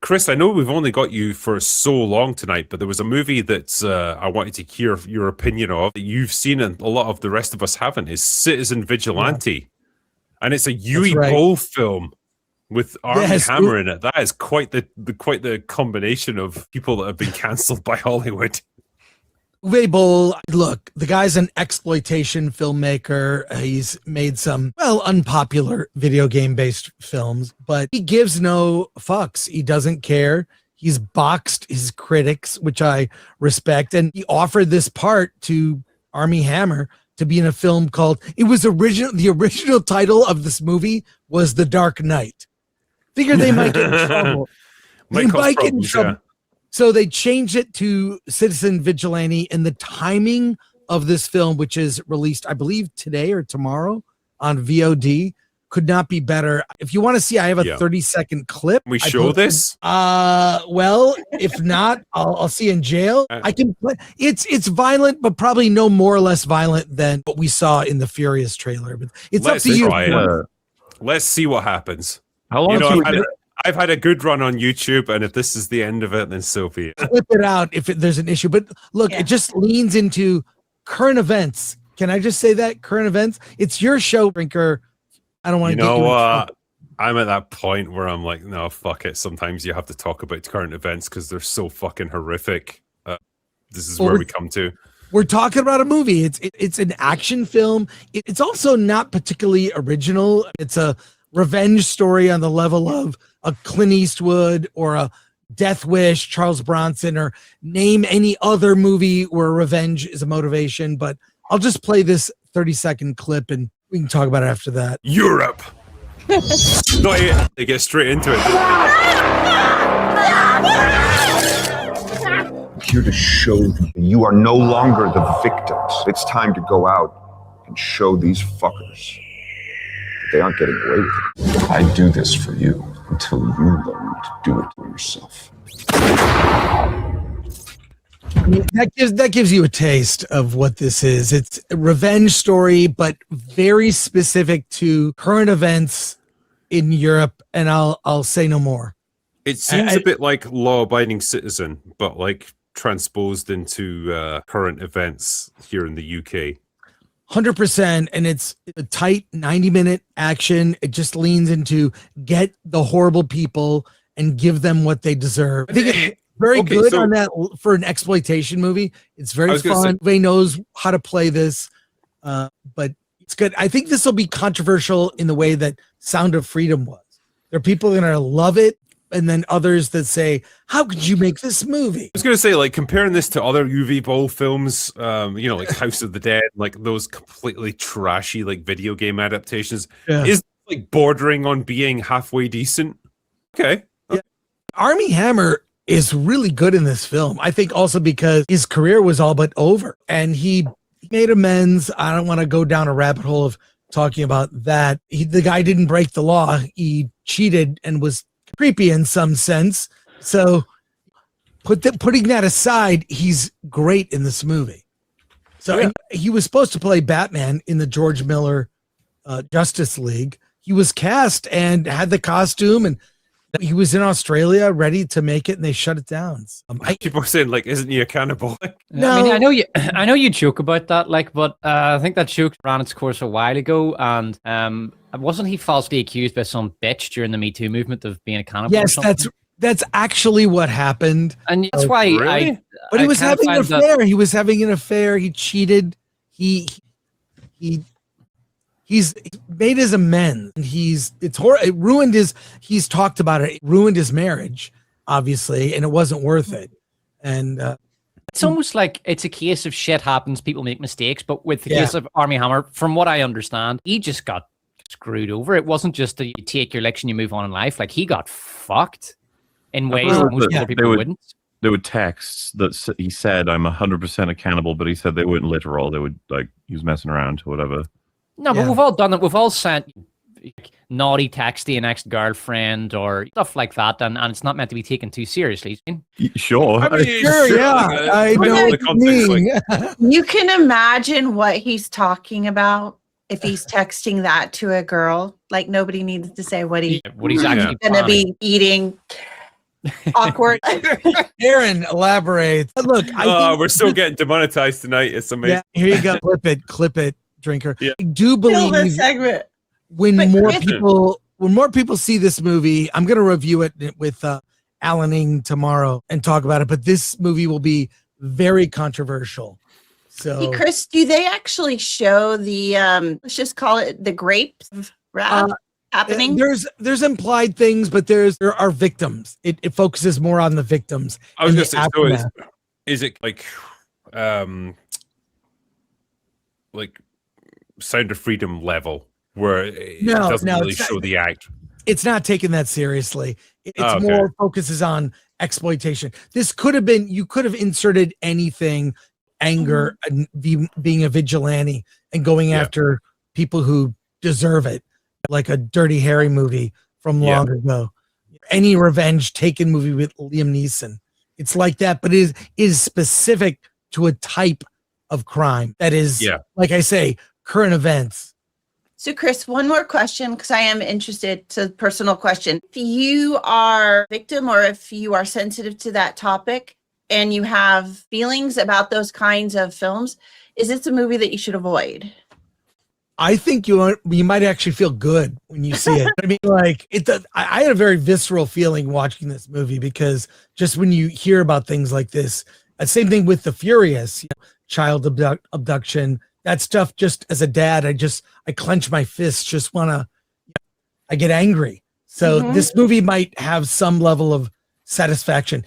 Chris, I know we've only got you for so long tonight, but there was a movie that I wanted to hear your opinion of that you've seen and a lot of the rest of us haven't, is Citizen Vigilante. Yeah. And it's a Uwe Boll film with Armie Hammer in it. That is quite the combination of people that have been cancelled by Hollywood. Uwe Boll, look, the guy's an exploitation filmmaker. He's made some, unpopular video game-based films, but he gives no fucks. He doesn't care. He's boxed his critics, which I respect, and he offered this part to Armie Hammer to be in a film called, the original title of this movie was The Dark Knight. Figured they might get in trouble. They might get in trouble. Yeah. So they changed it to Citizen Vigilante, and the timing of this film, which is released, I believe, today or tomorrow on VOD, could not be better. If you want to see, I have a 30-second clip. Can we show this? Well, if not, I'll see you in jail. I can play. It's violent, but probably no more or less violent than what we saw in the Furious trailer. But it's up to you. Let's see what happens. How long? I've had a good run on YouTube, and if this is the end of it, then so be it. Flip it out if there's an issue. But look, it just leans into current events. Can I just say that? Current events? It's your show, Brinker. I don't want to get you in trouble. I'm at that point where I'm like, no, fuck it. Sometimes you have to talk about current events because they're so fucking horrific. This is where we come to. We're talking about a movie. It's an action film. It's also not particularly original. It's a revenge story on the level of a Clint Eastwood or a Death Wish, Charles Bronson, or name any other movie where revenge is a motivation. But I'll just play this 30-second clip and we can talk about it after that. Europe. Not yet. They get straight into it. I'm here to show them you are no longer the victims. It's time to go out and show these fuckers that they aren't getting away with it. I do this for you until you learn to do it for yourself. That gives you a taste of what this is. It's a revenge story, but very specific to current events in Europe, and I'll say no more. It seems a bit like Law-Abiding Citizen, but like transposed into current events here in the UK. 100%, and it's a tight 90-minute action. It just leans into get the horrible people and give them what they deserve. I think it's very good on that for an exploitation movie. It's very fun. Uwe knows how to play this, but it's good. I think this will be controversial in the way that Sound of Freedom was. There are people that are going to love it, and then others that say, how could you make this movie? I was going to say, like, comparing this to other Uwe Boll films, like House of the Dead, like those completely trashy, like video game adaptations, is like bordering on being halfway decent. Okay. Yeah. Armie Hammer is really good in this film. I think also because his career was all but over and he made amends. I don't want to go down a rabbit hole of talking about that. The guy didn't break the law. He cheated and was creepy in some sense. So putting that aside, he's great in this movie. So and he was supposed to play Batman in the George Miller Justice League. He was cast and had the costume, and he was in Australia ready to make it, and they shut it down. People are saying, like, isn't he a cannibal? No, I mean, I know you joke about that, like, but I think that joke ran its course a while ago, and wasn't he falsely accused by some bitch during the Me Too movement of being a cannibal? Yes, that's actually what happened, and that's why really? But he was having an affair. He was having an affair. He cheated. He's made his amends. And it ruined his. He's talked about it. It ruined his marriage, obviously, and it wasn't worth it. And it's almost like it's a case of shit happens. People make mistakes, but with the case of Armie Hammer, from what I understand, he just got screwed over. It wasn't just that you take your licks and you move on in life. Like, he got fucked in ways that most other people wouldn't. There were texts that he said, "I'm 100% a cannibal," but he said they weren't literal. They would, like, he was messing around or whatever. No, but we've all done it. We've all sent naughty text to your next girirlfriend or stuff like that, and it's not meant to be taken too seriously. Sure. I mean, sure, yeah. I know what you mean. You can imagine what he's talking about if he's texting that to a girl. Like, nobody needs to say what he's actually going to be eating. Awkward. Aaron, elaborate. Look, I think we're still getting demonetized tonight. It's amazing. yeah, here you go. Clip it, drinker. Yeah. I do Kill this believe segment. when But more Chris- people see this movie, I'm going to review it with Alan Ing tomorrow and talk about it. But this movie will be very controversial. So, Hey, Chris, do they actually show the let's just call it the grapes of wrath happening? there's implied things, but there are victims. It focuses more on the victims. I was and going to the say, so aftermath. is it like Sound of Freedom level where it No, doesn't no, really it's not- show the act? It's not taken that seriously. It's Oh, okay. more focuses on exploitation. This could have been, you could have inserted anything, anger, and being a vigilante and going Yeah. after people who deserve it, like a Dirty Harry movie from Yeah. long ago. Any revenge taken movie with Liam Neeson. It's like that, but it is specific to a type of crime that is, Yeah. like I say, current events. So, Chris, one more question because I am interested. It's a personal question. If you are a victim or if you are sensitive to that topic and you have feelings about those kinds of films, is this a movie that you should avoid? I think you might actually feel good when you see it. I mean, like I had a very visceral feeling watching this movie because just when you hear about things like this, same thing with The Furious, child abduction, that stuff. Just as a dad, I clench my fists. Just I get angry. So Mhm. this movie might have some level of satisfaction.